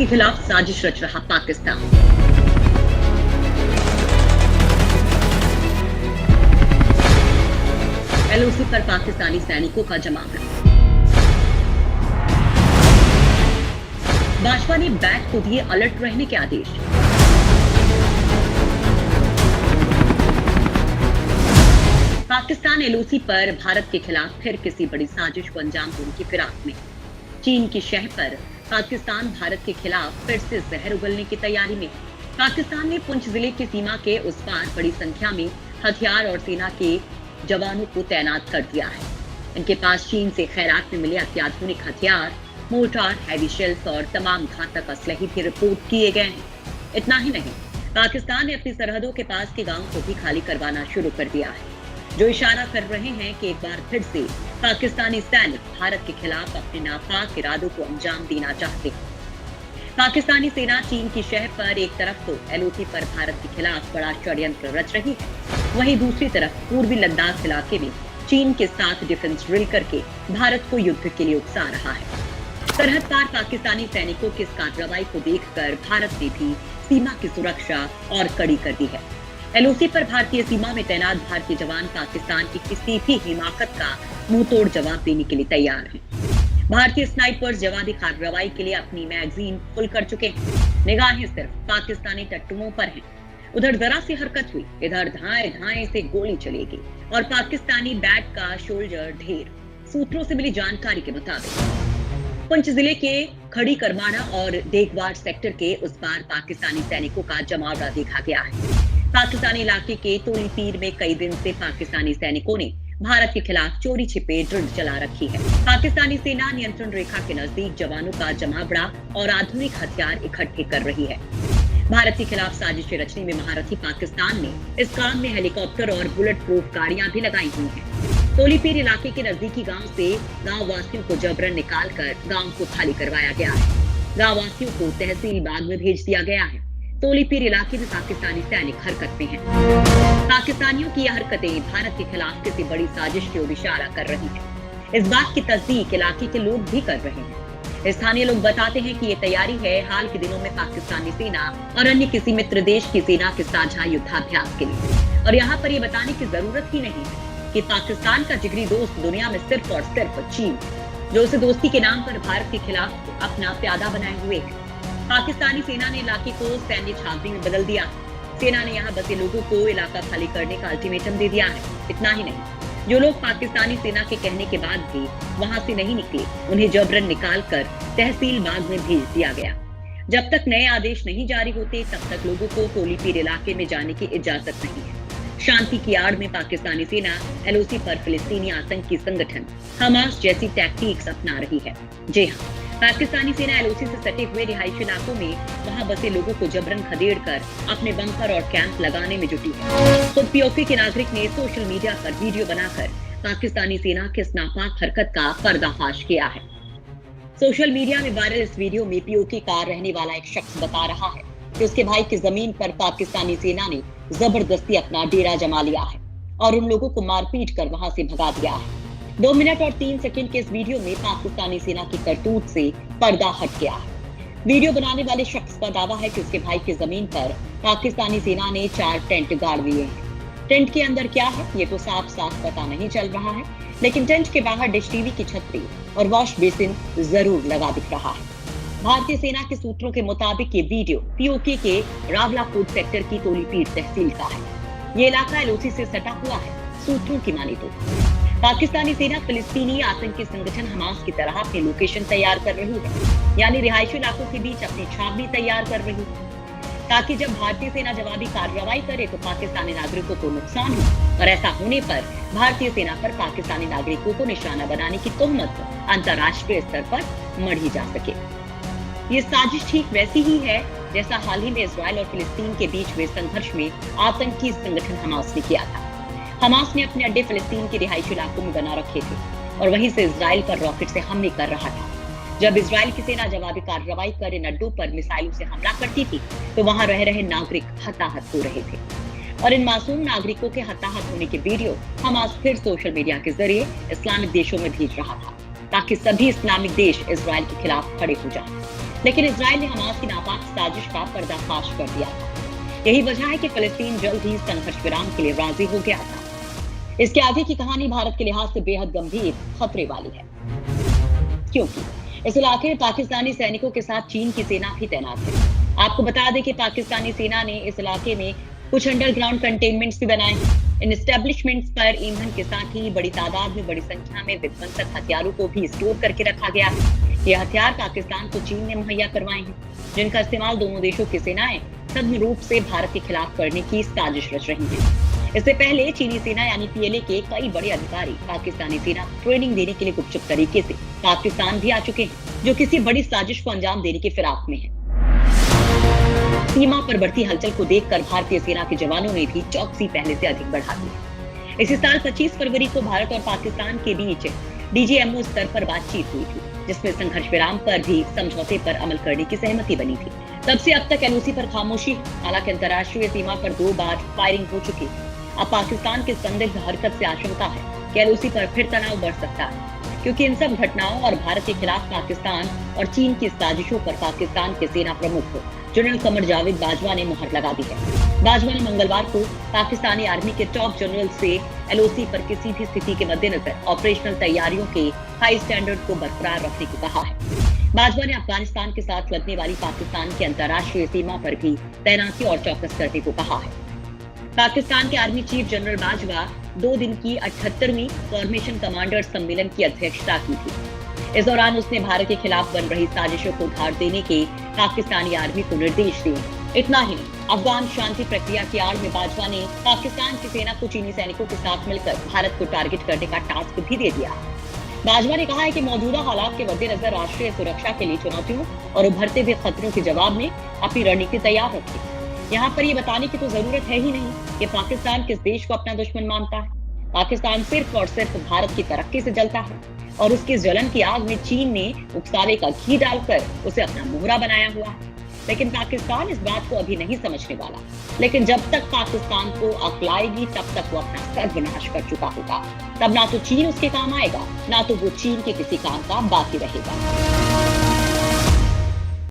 के खिलाफ साजिश रच रहा पाकिस्तान। एलओसी पर पाकिस्तानी सैनिकों का जमावड़ा। भाजपा ने बैक को दिए अलर्ट रहने के आदेश। पाकिस्तान एलओसी पर भारत के खिलाफ फिर किसी बड़ी साजिश को अंजाम देने की फिराक में। चीन की शह पर पाकिस्तान भारत के खिलाफ फिर से जहर उगलने की तैयारी में। पाकिस्तान ने पुंछ जिले की सीमा के उस पार बड़ी संख्या में हथियार और सेना के जवानों को तैनात कर दिया है। इनके पास चीन से खैरात में मिले अत्याधुनिक हथियार, मोर्टार, हैवी शेल्स और तमाम घातक असलहे भी रिपोर्ट किए गए हैं। इतना ही नहीं, पाकिस्तान ने अपनी सरहदों के पास के गांव को भी खाली करवाना शुरू कर दिया है, जो इशारा कर रहे हैं कि एक बार फिर से पाकिस्तानी सैनिक भारत के खिलाफ अपने नापाक इरादों को अंजाम देना चाहते हैं। पाकिस्तानी सेना चीन की शह पर एक तरफ तो एलओसी पर भारत के खिलाफ बड़ा षड्यंत्र रच रही है, वहीं दूसरी तरफ पूर्वी लद्दाख इलाके में चीन के साथ डिफेंस ड्रिल करके भारत को युद्ध के लिए उकसा रहा है। सरहद पार पाकिस्तानी सैनिकों की इस कार्रवाई को देखकर भारत ने भी सीमा की सुरक्षा और कड़ी कर दी है। एलओसी पर भारतीय सीमा में तैनात भारतीय जवान पाकिस्तान की किसी भी हिमाकत का मुंहतोड़ जवाब देने के लिए तैयार हैं। भारतीय स्नाइपर्स जवाबी कार्रवाई के लिए अपनी मैगजीन फुल कर चुके हैं। निगाहें सिर्फ पाकिस्तानी टट्टुओं पर हैं। उधर जरा सी हरकत हुई, इधर धाए धाए से गोली चलेगी और पाकिस्तानी बैट का शोल्डर ढेर। सूत्रों से मिली जानकारी के मुताबिक पुंछ जिले के खड़ी करमाड़ा और देगवार सेक्टर के उस पार पाकिस्तानी सैनिकों का जमावड़ा देखा गया है। पाकिस्तानी इलाके के तोली पीर में कई दिन से पाकिस्तानी सैनिकों ने भारत के खिलाफ चोरी छिपे ड्रिल चला रखी है। पाकिस्तानी सेना नियंत्रण रेखा के नजदीक जवानों का जमावड़ा और आधुनिक हथियार इकट्ठे कर रही है। भारत के खिलाफ साजिशें रचने में महारथी पाकिस्तान ने इस काम में हेलीकॉप्टर और बुलेट प्रूफ गाड़ियां भी लगाई हुई हैं। तोलीपीर इलाके के नजदीकी गांव से गांव वासियों को जबरन निकालकर गांव को खाली करवाया गया है। गांव वासियों को तहसील बाग में भेज दिया गया है। तोलीपीर इलाके में पाकिस्तानी सैनिक हरकत में हैं। पाकिस्तानियों की यह हरकतें भारत के खिलाफ किसी बड़ी साजिश की ओर इशारा कर रही हैं। इस बात की तस्दीक इलाके के लोग भी कर रहे हैं। स्थानीय लोग बताते हैं कि ये तैयारी है हाल के दिनों में पाकिस्तानी सेना और अन्य किसी मित्र देश की सेना के साझा युद्धाभ्यास के लिए। और यहाँ पर ये बताने की जरूरत ही नहीं है कि पाकिस्तान का जिगरी दोस्त दुनिया में सिर्फ और सिर्फ चीन, जो उसे दोस्ती के नाम पर भारत के खिलाफ अपना प्यादा बनाए हुए है। पाकिस्तानी सेना ने इलाके को सैन्य छावनी में बदल दिया। सेना ने यहाँ बसे लोगों को इलाका खाली करने का अल्टीमेटम दे दिया है। इतना ही नहीं, जो लोग पाकिस्तानी सेना के कहने के बाद भी वहां से नहीं निकले, उन्हें जबरन निकालकर तहसील बाग में भेज दिया गया। जब तक नए आदेश नहीं जारी होते, तब तक लोगों को तोलीपीर इलाके में जाने की इजाजत नहीं है। शांति की आड़ में पाकिस्तानी सेना एलओसी पर फिलिस्तीनी आतंकी संगठन हमास जैसी टैक्टिक्स अपना रही है। जी हाँ, पाकिस्तानी सेना एलओसी से सटे हुए रिहायशी इलाकों में वहां बसे लोगों को जबरन खदेड़कर अपने बंकर और कैंप लगाने में जुटी है। खुद पीओके के नागरिक ने सोशल मीडिया पर वीडियो बनाकर पाकिस्तानी सेना की इस नापाक हरकत का पर्दाफाश किया है। सोशल मीडिया में वायरल इस वीडियो में पीओके का रहने वाला एक शख्स बता रहा है कि उसके भाई की जमीन पर पाकिस्तानी सेना ने जबरदस्ती अपना डेरा जमा लिया है और उन लोगों को मारपीट कर वहां से भगा दिया है। 2 मिनट और 3 सेकंड के इस वीडियो में पाकिस्तानी सेना की करतूत से पर्दा हट गया है। वीडियो बनाने वाले शख्स का दावा है कि उसके भाई की जमीन पर पाकिस्तानी सेना ने 4 टेंट गाड़ दिए हैं। टेंट के अंदर क्या है ये तो साफ साफ पता नहीं चल रहा है, लेकिन टेंट के बाहर डिश टीवी की छतरी और वॉश बेसिन जरूर लगा दिख रहा है। भारतीय सेना के सूत्रों के मुताबिक ये वीडियो पीओके के रावलाकोट सेक्टर की तोलीपीर तहसील का है। ये इलाका एलओसी से सटा हुआ है। सूत्रों की माने तो पाकिस्तानी सेना फिलिस्तीनी आतंकी संगठन हमास की तरह अपनी लोकेशन तैयार कर रही है, यानी रिहायशी इलाकों के बीच अपनी छावनी तैयार कर रही है, ताकि जब भारतीय सेना जवाबी कार्रवाई करे तो पाकिस्तानी नागरिकों को नुकसान हो। और ऐसा होने पर भारतीय सेना पर पाकिस्तानी नागरिकों को निशाना बनाने की तोहमत अंतर्राष्ट्रीय स्तर पर मढ़ी जा सके। ये साजिश ठीक वैसी ही है जैसा हाल ही में इजराइल और फिलिस्तीन के बीच हुए संघर्ष में आतंकी संगठन हमास ने किया था। हमास ने अपने अड्डे फिलिस्तीन के रिहायशी इलाकों में बना रखे थे और वहीं से इजराइल पर रॉकेट से हमले कर रहा था। जब इजराइल की सेना जवाबी कार्रवाई कर इन अड्डों पर मिसाइलों से हमला करती थी तो वहां रह रहे नागरिक हताहत हो रहे थे और इन मासूम नागरिकों के हताहत होने के वीडियो हमास फिर सोशल मीडिया के जरिए इस्लामिक देशों में भेज रहा था ताकि सभी इस्लामिक देश इजराइल के खिलाफ खड़े हो जाएं। लेकिन इजराइल ने हमास की नापाक साजिश का पर्दाफाश कर दिया था। यही वजह है कि फिलिस्तीन जल्द ही संघर्ष विराम के लिए राजी हो गया था। इसके आगे की कहानी भारत के लिहाज से बेहद गंभीर खतरे वाली है, क्योंकि इस इलाके में पाकिस्तानी सैनिकों के साथ चीन की सेना भी तैनात है। आपको बता दें कि पाकिस्तानी सेना ने इस इलाके में कुछ अंडरग्राउंड कंटेनमेंट्स भी बनाए हैं। इन एस्टेब्लिशमेंट्स पर ईंधन के साथ ही बड़ी तादाद में बड़ी संख्या में विध्वंसक हथियारों को भी स्टोर करके रखा गया है। ये हथियार पाकिस्तान को चीन ने मुहैया करवाए हैं, जिनका इस्तेमाल दोनों देशों की सेनाएं सघन रूप से भारत के खिलाफ करने की साजिश रच रही है। इससे पहले चीनी सेना यानी पीएलए के कई बड़े अधिकारी पाकिस्तानी सेना को ट्रेनिंग देने के लिए गुपचुप तरीके से पाकिस्तान भी आ चुके हैं, जो किसी बड़ी साजिश को अंजाम देने की फिराक में है। सीमा पर बढ़ती हलचल को देखकर भारतीय सेना के जवानों ने भी चौकसी पहले से अधिक बढ़ा दी है। इसी साल 25 फरवरी को भारत और पाकिस्तान के बीच डीजीएमओ स्तर पर बातचीत हुई थी, जिसमें संघर्ष विराम पर भी समझौते पर अमल करने की सहमति बनी थी। तब से अब तक एलओसी पर खामोशी। हालांकि अंतर्राष्ट्रीय सीमा पर 2 बार फायरिंग हो चुकी है। अब पाकिस्तान की संदिग्ध हरकत से आशंका है कि एलओसी पर फिर तनाव बढ़ सकता है, क्योंकि इन सब घटनाओं और भारत के खिलाफ पाकिस्तान और चीन की साजिशों पर पाकिस्तान के सेना प्रमुख जनरल कमर जावेद बाजवा ने मुहर लगा दी है। बाजवा ने मंगलवार को पाकिस्तानी आर्मी के टॉप जनरल से एलओसी पर किसी भी स्थिति के मद्देनजर ऑपरेशनल तैयारियों के हाई स्टैंडर्ड को बरकरार रखने को कहा है। बाजवा ने अफगानिस्तान के साथ लगने वाली पाकिस्तान की अंतर्राष्ट्रीय सीमा पर भी तैनाती और चौकस करने को कहा है। पाकिस्तान के आर्मी चीफ जनरल बाजवा 2 दिन की 78वीं फॉर्मेशन कमांडर सम्मेलन की अध्यक्षता की थी। इस दौरान उसने भारत के खिलाफ बन रही साजिशों को उधार देने के पाकिस्तानी आर्मी को निर्देश दिए। इतना ही नहीं, अफगान शांति प्रक्रिया की आड़ में बाजवा ने पाकिस्तान की सेना को चीनी सैनिकों के साथ मिलकर भारत को टारगेट करने का टास्क भी दे दिया। बाजवा ने कहा है कि मौजूदा हालात के मद्देनजर राष्ट्रीय सुरक्षा के लिए चुनौतियों और उभरते हुए खतरों के जवाब में अपनी रणनीति तैयार रखी। यहाँ पर ये बताने की तो जरूरत है ही नहीं कि पाकिस्तान किस देश को अपना दुश्मन मानता है। पाकिस्तान सिर्फ और सिर्फ भारत की तरक्की से जलता है और उसकी जलन की आग में चीन ने उकसावे का घी डालकर उसे अपना मोहरा बनाया हुआ है। लेकिन पाकिस्तान इस बात को अभी नहीं समझने वाला। लेकिन जब तक पाकिस्तान को अक्ल आएगी तब तक वो अपना सर्वनाश कर चुका होगा। तब ना तो चीन उसके काम आएगा, ना तो वो चीन के किसी काम का बाकी रहेगा।